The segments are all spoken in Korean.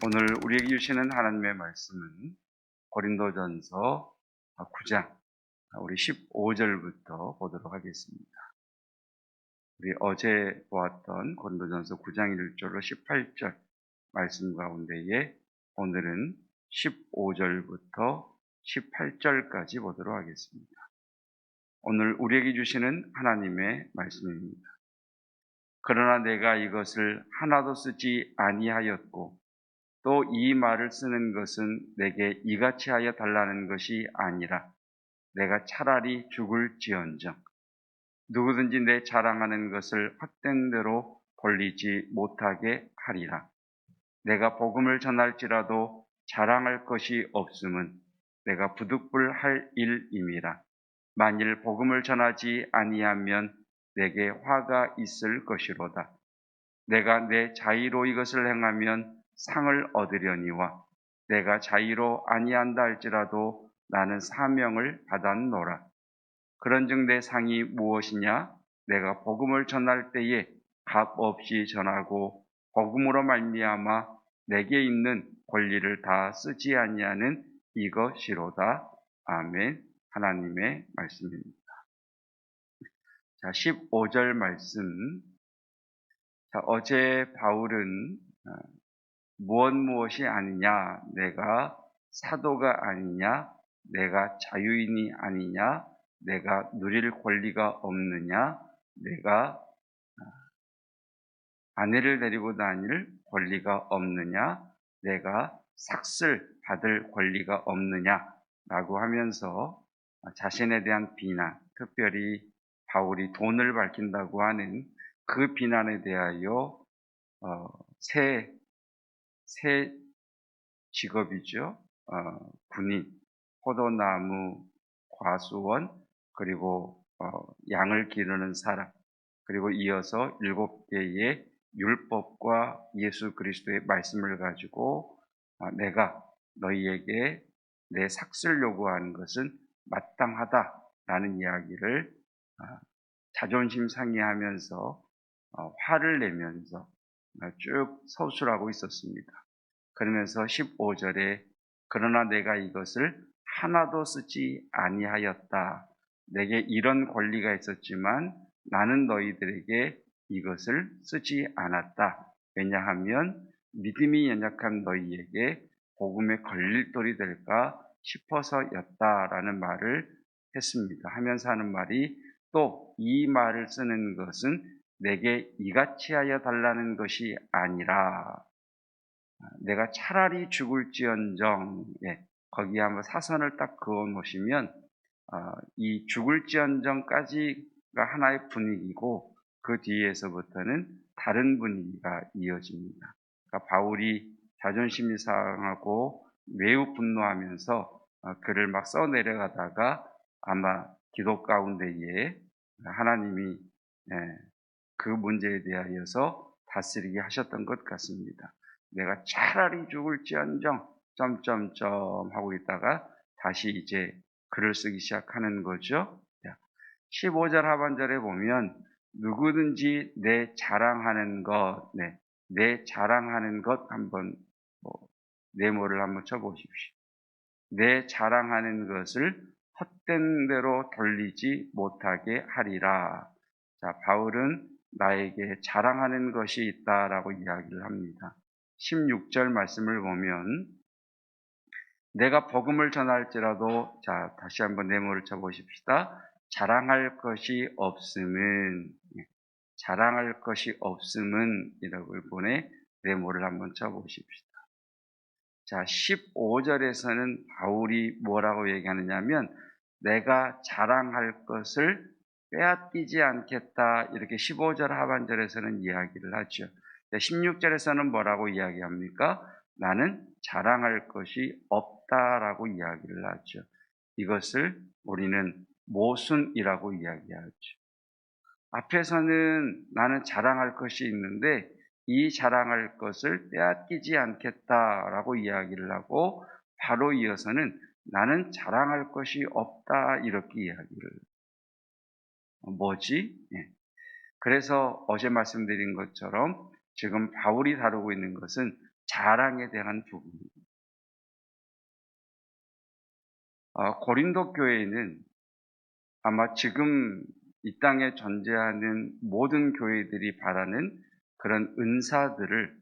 오늘 우리에게 주시는 하나님의 말씀은 고린도전서 9장 우리 15절부터 보도록 하겠습니다. 우리 어제 보았던 고린도전서 9장 1절로 18절 말씀 가운데에 오늘은 15절부터 18절까지 보도록 하겠습니다. 오늘 우리에게 주시는 하나님의 말씀입니다. 그러나 내가 이것을 하나도 쓰지 아니하였고 또 이 말을 쓰는 것은 내게 이같이 하여 달라는 것이 아니라 내가 차라리 죽을지언정 누구든지 내 자랑하는 것을 헛된 대로 돌리지 못하게 하리라. 내가 복음을 전할지라도 자랑할 것이 없음은 내가 부득불할 일임이라. 만일 복음을 전하지 아니하면 내게 화가 있을 것이로다. 내가 내 자의로 이것을 행하면 상을 얻으려니와 내가 자의로 아니한다 할지라도 나는 사명을 받았노라. 그런즉 내 상이 무엇이냐? 내가 복음을 전할 때에 값없이 전하고 복음으로 말미암아 내게 있는 권리를 다 쓰지 아니하는 이것이로다. 아멘. 하나님의 말씀입니다. 자, 15절 말씀. 자, 어제 바울은 무엇이 아니냐? 내가 사도가 아니냐? 내가 자유인이 아니냐? 내가 누릴 권리가 없느냐? 내가 아내를 데리고 다닐 권리가 없느냐? 내가 삭슬 받을 권리가 없느냐? 라고 하면서 자신에 대한 비난, 특별히 바울이 돈을 밝힌다고 하는 그 비난에 대하여 새 직업이죠. 군인, 포도나무 과수원, 그리고 양을 기르는 사람, 그리고 이어서 7개의 율법과 예수 그리스도의 말씀을 가지고 내가 너희에게 내 삭슬 요구하는 것은 마땅하다라는 이야기를 자존심 상해하면서 화를 내면서 쭉 서술하고 있었습니다. 그러면서 15절에 그러나 내가 이것을 하나도 쓰지 아니하였다. 내게 이런 권리가 있었지만 나는 너희들에게 이것을 쓰지 않았다. 왜냐하면 믿음이 연약한 너희에게 복음의 걸릴돌이 될까 싶어서였다라는 말을 했습니다. 하면서 하는 말이 또 이 말을 쓰는 것은 내게 이같이 하여 달라는 것이 아니라 내가 차라리 죽을지언정, 거기에 한번 사선을 딱 그어 놓으시면 이 죽을지언정까지가 하나의 분위기고 그 뒤에서부터는 다른 분위기가 이어집니다. 그러니까 바울이 자존심이 상하고 매우 분노하면서 글을 막 써내려가다가 아마 기도 가운데에 하나님이 그 문제에 대하여서 다스리게 하셨던 것 같습니다. 내가 차라리 죽을지언정 점점점 하고 있다가 다시 이제 글을 쓰기 시작하는 거죠. 15절 하반절에 보면 누구든지 내 자랑하는 것, 내 자랑하는 것 한번 네모를 한번 쳐보십시오. 내 자랑하는 것을 헛된 대로 돌리지 못하게 하리라. 자, 바울은 나에게 자랑하는 것이 있다라고 이야기를 합니다. 16절 말씀을 보면 내가 복음을 전할지라도, 자, 다시 한번 네모를 쳐보십시다. 자랑할 것이 없음은, 자랑할 것이 없음은 이라고 본에 네모를 한번 쳐보십시다. 자, 15절에서는 바울이 뭐라고 얘기하느냐면 내가 자랑할 것을 빼앗기지 않겠다, 이렇게 15절 하반절에서는 이야기를 하죠. 16절에서는 뭐라고 이야기합니까? 나는 자랑할 것이 없다라고 이야기를 하죠. 이것을 우리는 모순이라고 이야기하죠. 앞에서는 나는 자랑할 것이 있는데 이 자랑할 것을 빼앗기지 않겠다라고 이야기를 하고 바로 이어서는 나는 자랑할 것이 없다, 이렇게 이야기를. 뭐지? 그래서 어제 말씀드린 것처럼 지금 바울이 다루고 있는 것은 자랑에 대한 부분입니다. 고린도 교회에는 아마 지금 이 땅에 존재하는 모든 교회들이 바라는 그런 은사들을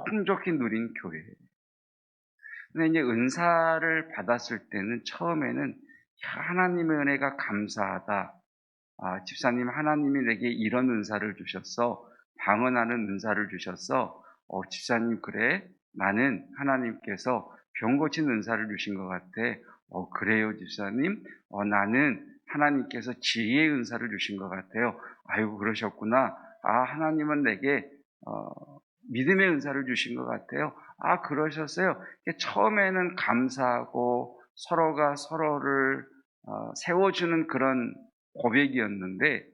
풍족히 누린 교회예요. 근데 이제 은사를 받았을 때는 처음에는 하나님의 은혜가 감사하다. 집사님, 하나님이 내게 이런 은사를 주셨어. 방언하는 은사를 주셨어. 집사님, 그래? 나는 하나님께서 병 고친 은사를 주신 것 같아. 그래요, 집사님? 나는 하나님께서 지혜의 은사를 주신 것 같아요. 아이고, 그러셨구나. 하나님은 내게, 믿음의 은사를 주신 것 같아요. 그러셨어요. 처음에는 감사하고 서로가 서로를 세워주는 그런 고백이었는데,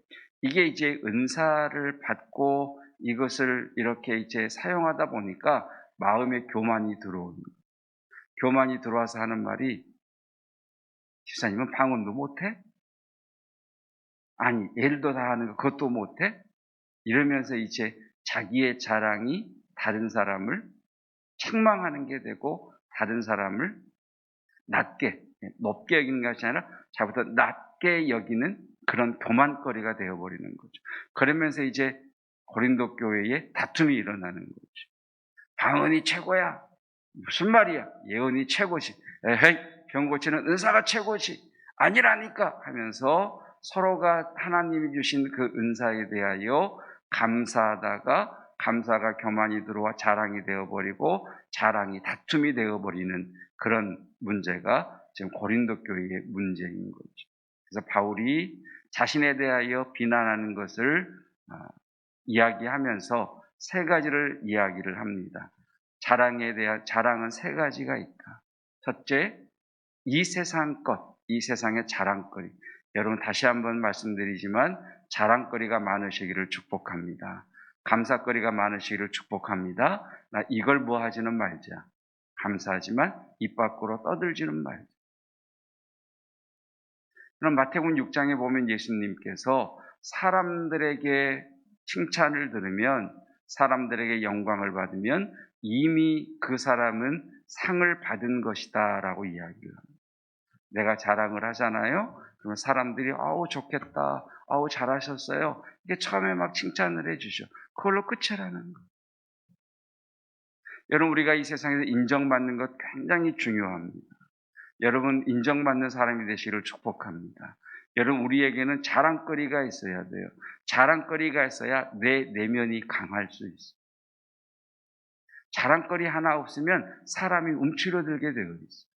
이게 이제 은사를 받고 이것을 이렇게 이제 사용하다 보니까 마음에 교만이 들어오는 거예요. 교만이 들어와서 하는 말이, 집사님은 방언도 못해? 아니, 일도 다 하는 거 그것도 못해? 이러면서 이제 자기의 자랑이 다른 사람을 책망하는 게 되고, 다른 사람을 낮게, 높게 여기는 것이 아니라 자기보다 낮게 여기는 그런 교만거리가 되어버리는 거죠. 그러면서 이제 고린도 교회에 다툼이 일어나는 거죠. 방언이 최고야. 무슨 말이야? 예언이 최고지. 에헤이, 병 고치는 은사가 최고지. 아니라니까 하면서 서로가 하나님이 주신 그 은사에 대하여 감사하다가 감사가 교만이 들어와 자랑이 되어버리고 자랑이 다툼이 되어버리는 그런 문제가 지금 고린도 교회의 문제인 거죠. 그래서 바울이 자신에 대하여 비난하는 것을 이야기하면서 세 가지를 이야기를 합니다. 자랑은 세 가지가 있다. 첫째, 이 세상 것, 이 세상의 자랑거리. 여러분 다시 한번 말씀드리지만 자랑거리가 많으시기를 축복합니다. 감사거리가 많으시기를 축복합니다. 나 이걸 뭐 하지는 말자. 감사하지만 입 밖으로 떠들지는 말자. 그럼 마태복음 6장에 보면 예수님께서 사람들에게 칭찬을 들으면, 사람들에게 영광을 받으면 이미 그 사람은 상을 받은 것이다 라고 이야기를 합니다. 내가 자랑을 하잖아요. 그러면 사람들이 아우 좋겠다, 아우 잘하셨어요. 이게 처음에 막 칭찬을 해주죠. 그걸로 끝이라는 거예요. 여러분, 우리가 이 세상에서 인정받는 것 굉장히 중요합니다. 여러분, 인정받는 사람이 되시기를 축복합니다. 여러분, 우리에게는 자랑거리가 있어야 돼요. 자랑거리가 있어야 내 내면이 강할 수 있어요. 자랑거리 하나 없으면 사람이 움츠러들게 되어 있어요.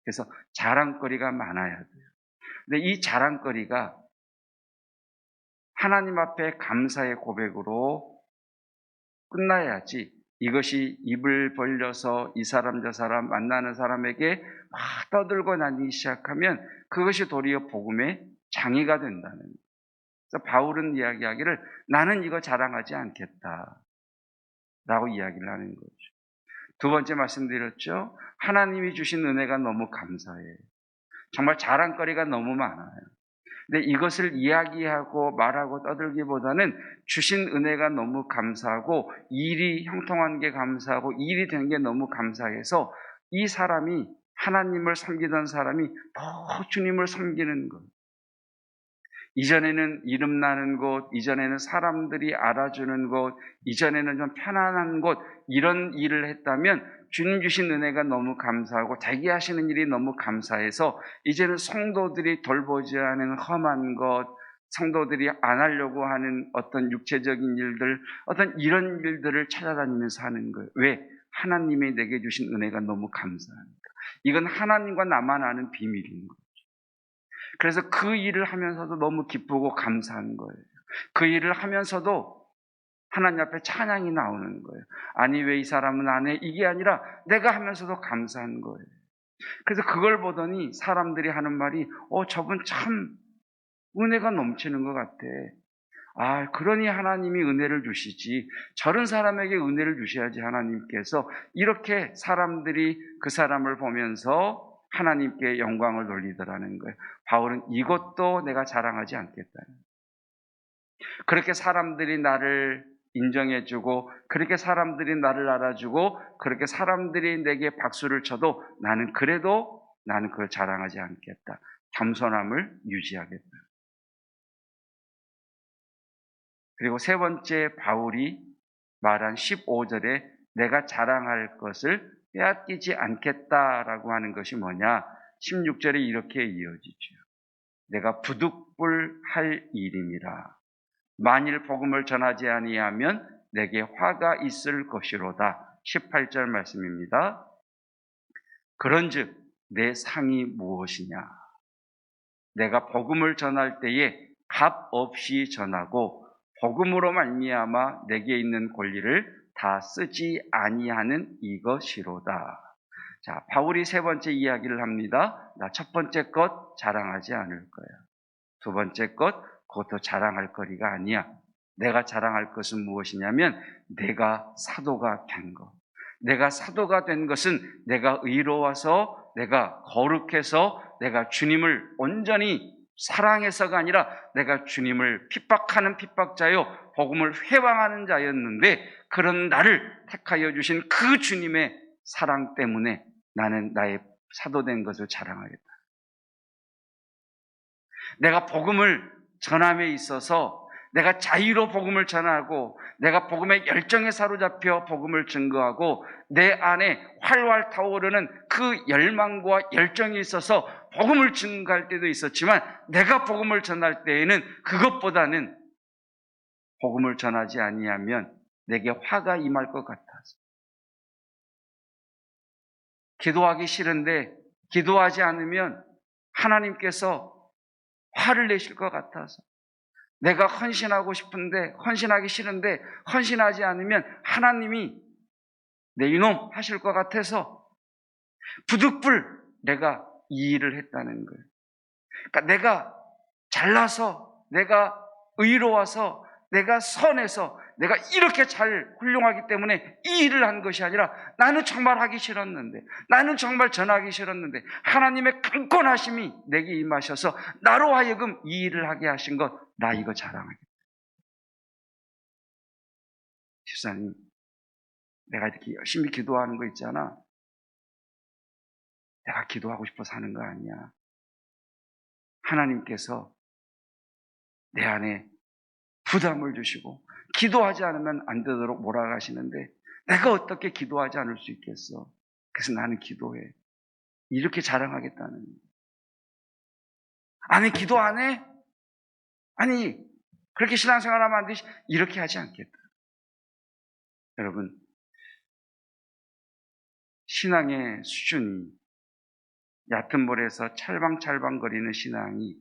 그래서 자랑거리가 많아야 돼요. 근데 이 자랑거리가 하나님 앞에 감사의 고백으로 끝나야지, 이것이 입을 벌려서 이 사람 저 사람 만나는 사람에게 막 떠들고 다니기 시작하면 그것이 도리어 복음의 장애가 된다는 거예요. 그래서 바울은 이야기하기를 나는 이거 자랑하지 않겠다 라고 이야기를 하는 거죠. 두 번째 말씀드렸죠. 하나님이 주신 은혜가 너무 감사해요. 정말 자랑거리가 너무 많아요. 근데 이것을 이야기하고 말하고 떠들기보다는 주신 은혜가 너무 감사하고 일이 형통한 게 감사하고 일이 된 게 너무 감사해서 이 사람이, 하나님을 섬기던 사람이 더 주님을 섬기는 것. 이전에는 이름 나는 곳, 이전에는 사람들이 알아주는 곳, 이전에는 좀 편안한 곳, 이런 일을 했다면 주님 주신 은혜가 너무 감사하고 대기하시는 일이 너무 감사해서 이제는 성도들이 돌보지 않은 험한 것, 성도들이 안 하려고 하는 어떤 육체적인 일들, 어떤 이런 일들을 찾아다니면서 하는 거예요. 왜? 하나님이 내게 주신 은혜가 너무 감사하니까. 이건 하나님과 나만 아는 비밀인 거예요. 그래서 그 일을 하면서도 너무 기쁘고 감사한 거예요. 그 일을 하면서도 하나님 앞에 찬양이 나오는 거예요. 아니 왜 이 사람은 안 해? 이게 아니라 내가 하면서도 감사한 거예요. 그래서 그걸 보더니 사람들이 하는 말이 저분 참 은혜가 넘치는 것 같아. 그러니 하나님이 은혜를 주시지. 저런 사람에게 은혜를 주셔야지 하나님께서. 이렇게 사람들이 그 사람을 보면서 하나님께 영광을 돌리더라는 거예요. 바울은 이것도 내가 자랑하지 않겠다. 그렇게 사람들이 나를 인정해주고 그렇게 사람들이 나를 알아주고 그렇게 사람들이 내게 박수를 쳐도 나는 그걸 자랑하지 않겠다. 겸손함을 유지하겠다. 그리고 세 번째 바울이 말한 15절에 내가 자랑할 것을 빼앗기지 않겠다라고 하는 것이 뭐냐? 16절에 이렇게 이어지죠. 내가 부득불할 일임이라. 만일 복음을 전하지 아니하면 내게 화가 있을 것이로다. 18절 말씀입니다. 그런즉 내 상이 무엇이냐? 내가 복음을 전할 때에 값 없이 전하고 복음으로 말미암아 내게 있는 권리를 다 쓰지 아니하는 이것이로다. 자, 바울이 세 번째 이야기를 합니다. 나 첫 번째 것 자랑하지 않을 거야. 두 번째 것 그것도 자랑할 거리가 아니야. 내가 자랑할 것은 무엇이냐면 내가 사도가 된 것. 내가 사도가 된 것은 내가 의로워서, 내가 거룩해서, 내가 주님을 온전히 사랑해서가 아니라 내가 주님을 핍박하는 핍박자요, 복음을 회방하는 자였는데 그런 나를 택하여 주신 그 주님의 사랑 때문에 나는 나의 사도된 것을 자랑하겠다. 내가 복음을 전함에 있어서 내가 자유로 복음을 전하고 내가 복음의 열정에 사로잡혀 복음을 증거하고 내 안에 활활 타오르는 그 열망과 열정이 있어서 복음을 증거할 때도 있었지만 내가 복음을 전할 때에는 그것보다는 복음을 전하지 아니하면 내게 화가 임할 것 같아서 기도하기 싫은데 기도하지 않으면 하나님께서 화를 내실 것 같아서 내가 헌신하기 싫은데 헌신하지 않으면 하나님이 내 이놈 하실 것 같아서 부득불 내가 이 일을 했다는 거예요. 그러니까 내가 잘나서, 내가 의로워서, 내가 선해서, 내가 이렇게 잘 훌륭하기 때문에 이 일을 한 것이 아니라 나는 정말 하기 싫었는데, 나는 정말 전하기 싫었는데 하나님의 강권하심이 내게 임하셔서 나로 하여금 이 일을 하게 하신 것, 나 이거 자랑하겠다. 집사님, 내가 이렇게 열심히 기도하는 거 있잖아. 내가 기도하고 싶어서 하는 거 아니야. 하나님께서 내 안에 부담을 주시고 기도하지 않으면 안 되도록 몰아가시는데 내가 어떻게 기도하지 않을 수 있겠어? 그래서 나는 기도해. 이렇게 자랑하겠다는 거예요. 아니 기도 안 해? 아니 그렇게 신앙생활하면 안 되지? 이렇게 하지 않겠다. 여러분, 신앙의 수준이 얕은 물에서 찰방찰방거리는 신앙이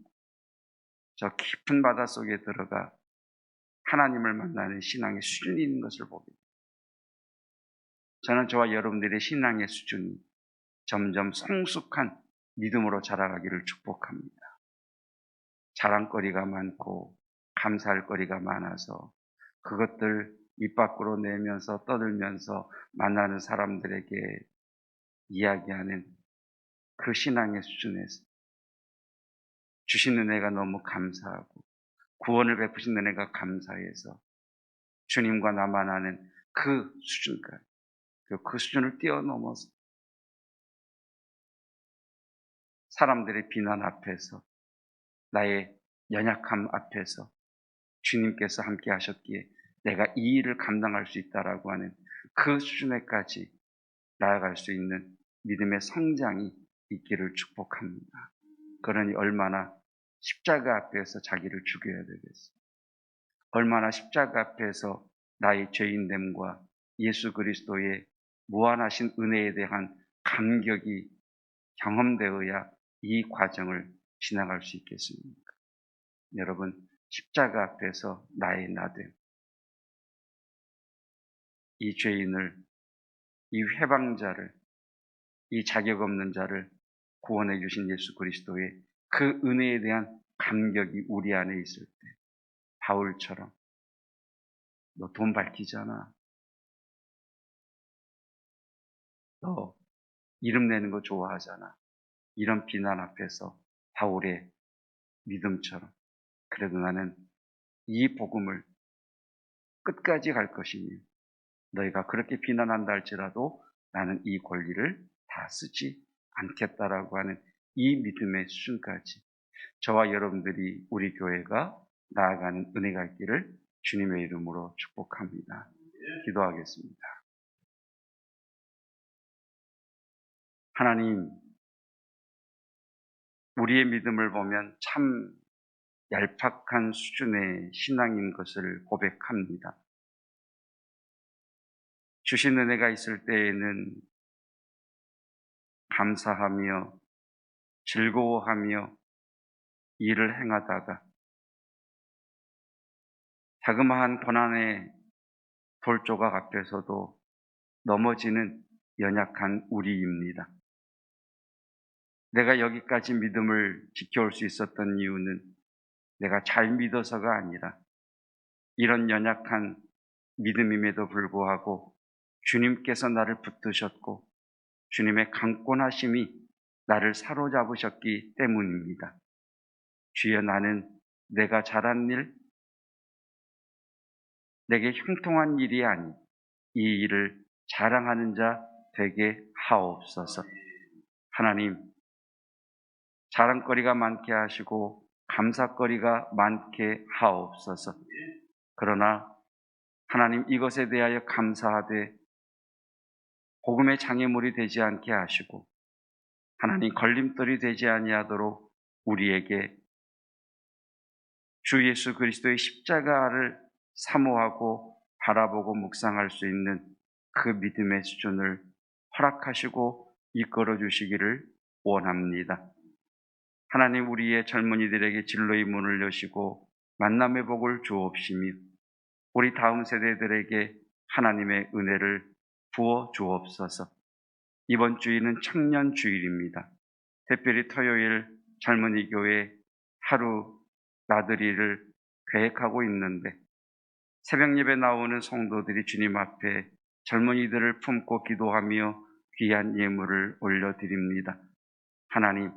저 깊은 바닷속에 들어가 하나님을 만나는 신앙의 수준이 있는 것을 보게 됩니다. 저는 저와 여러분들의 신앙의 수준이 점점 성숙한 믿음으로 자라가기를 축복합니다. 자랑거리가 많고 감사할 거리가 많아서 그것들 입 밖으로 내면서 떠들면서 만나는 사람들에게 이야기하는 그 신앙의 수준에서 주신 은혜가 너무 감사하고 구원을 베푸신 은혜가 감사해서 주님과 나만 아는 그 수준까지, 그 수준을 뛰어넘어서 사람들의 비난 앞에서, 나의 연약함 앞에서 주님께서 함께 하셨기에 내가 이 일을 감당할 수 있다라고 하는 그 수준에까지 나아갈 수 있는 믿음의 성장이 있기를 축복합니다. 그러니 얼마나 십자가 앞에서 자기를 죽여야 되겠어요. 얼마나 십자가 앞에서 나의 죄인됨과 예수 그리스도의 무한하신 은혜에 대한 감격이 경험되어야 이 과정을 지나갈 수 있겠습니까? 여러분, 십자가 앞에서 나의 나됨, 이 죄인을, 이 회방자를, 이 자격 없는 자를 구원해 주신 예수 그리스도의 그 은혜에 대한 감격이 우리 안에 있을 때 바울처럼 너 돈 밝히잖아. 너 이름 내는 거 좋아하잖아. 이런 비난 앞에서 바울의 믿음처럼 그래도 나는 이 복음을 끝까지 갈 것이며 너희가 그렇게 비난한다 할지라도 나는 이 권리를 다 쓰지 않겠다라고 하는 이 믿음의 수준까지 저와 여러분들이 우리 교회가 나아가는 은혜가 있기를 주님의 이름으로 축복합니다. 기도하겠습니다. 하나님, 우리의 믿음을 보면 참 얄팍한 수준의 신앙인 것을 고백합니다. 주신 은혜가 있을 때에는 감사하며 즐거워하며 일을 행하다가 자그마한 고난의 돌조각 앞에서도 넘어지는 연약한 우리입니다. 내가 여기까지 믿음을 지켜올 수 있었던 이유는 내가 잘 믿어서가 아니라 이런 연약한 믿음임에도 불구하고 주님께서 나를 붙드셨고 주님의 강권하심이 나를 사로잡으셨기 때문입니다. 주여, 나는 내가 잘한 일, 내게 형통한 일이 아닌 이 일을 자랑하는 자 되게 하옵소서. 하나님, 자랑거리가 많게 하시고 감사거리가 많게 하옵소서. 그러나 하나님, 이것에 대하여 감사하되 복음의 장애물이 되지 않게 하시고 하나님, 걸림돌이 되지 아니하도록 우리에게 주 예수 그리스도의 십자가를 사모하고 바라보고 묵상할 수 있는 그 믿음의 수준을 허락하시고 이끌어 주시기를 원합니다. 하나님, 우리의 젊은이들에게 진로의 문을 여시고 만남의 복을 주옵시며 우리 다음 세대들에게 하나님의 은혜를 부어 주옵소서. 이번 주일은 청년 주일입니다. 특별히 토요일 젊은이 교회 하루 나들이를 계획하고 있는데 새벽 예배 나오는 성도들이 주님 앞에 젊은이들을 품고 기도하며 귀한 예물을 올려드립니다. 하나님,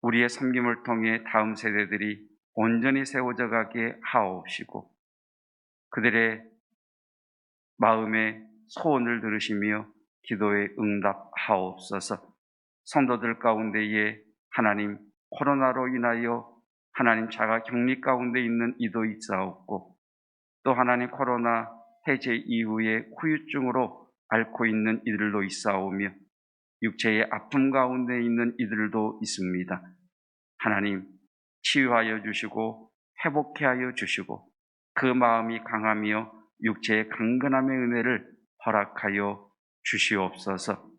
우리의 섬김을 통해 다음 세대들이 온전히 세워져 가게 하옵시고 그들의 마음의 소원을 들으시며 기도에 응답하옵소서. 성도들 가운데에 하나님, 코로나로 인하여 하나님 자가 격리 가운데 있는 이도 있사옵고 또 하나님 코로나 해제 이후에 후유증으로 앓고 있는 이들도 있사오며 육체의 아픔 가운데 있는 이들도 있습니다. 하나님, 치유하여 주시고 회복케 하여 주시고 그 마음이 강하며 육체의 강건함의 은혜를 허락하여 주시옵소서.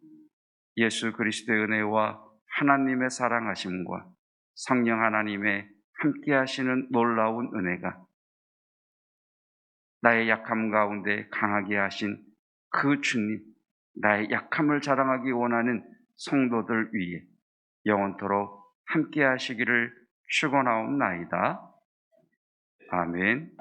예수 그리스도의 은혜와 하나님의 사랑하심과 성령 하나님의 함께 하시는 놀라운 은혜가 나의 약함 가운데 강하게 하신 그 주님, 나의 약함을 자랑하기 원하는 성도들 위에 영원토록 함께 하시기를 축원하옵나이다. 아멘.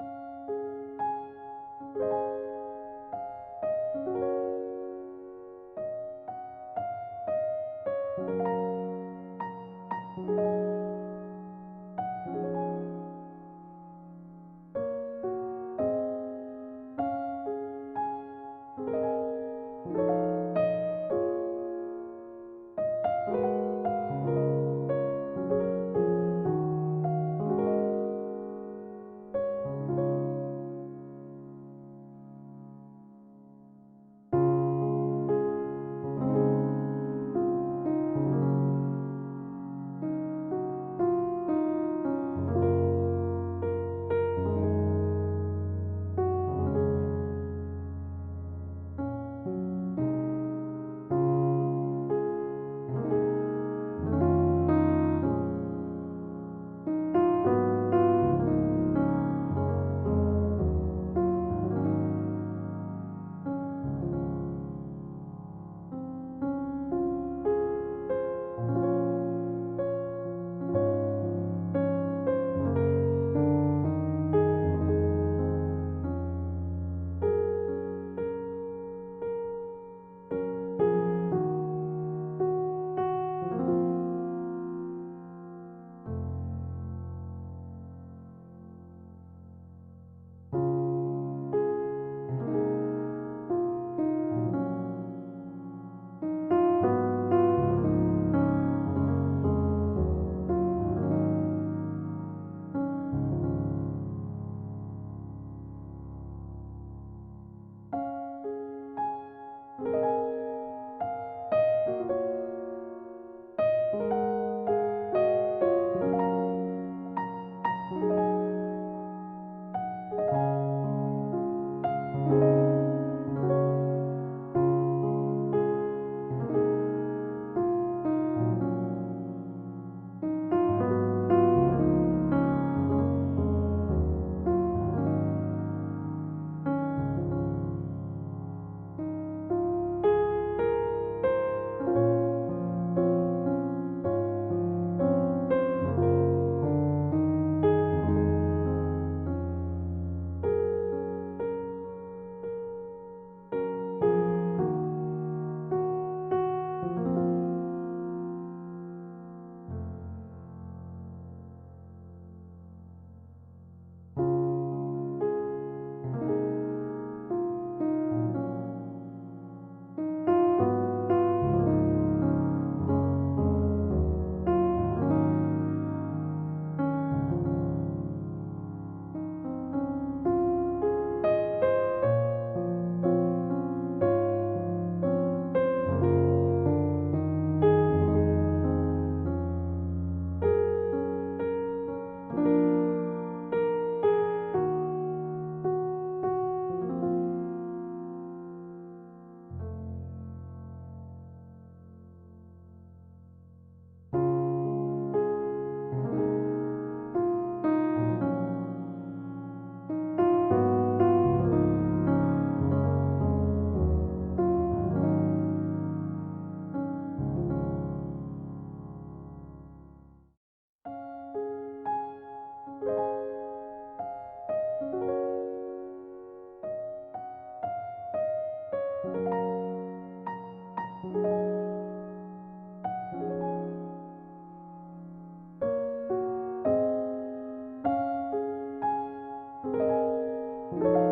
있습니다.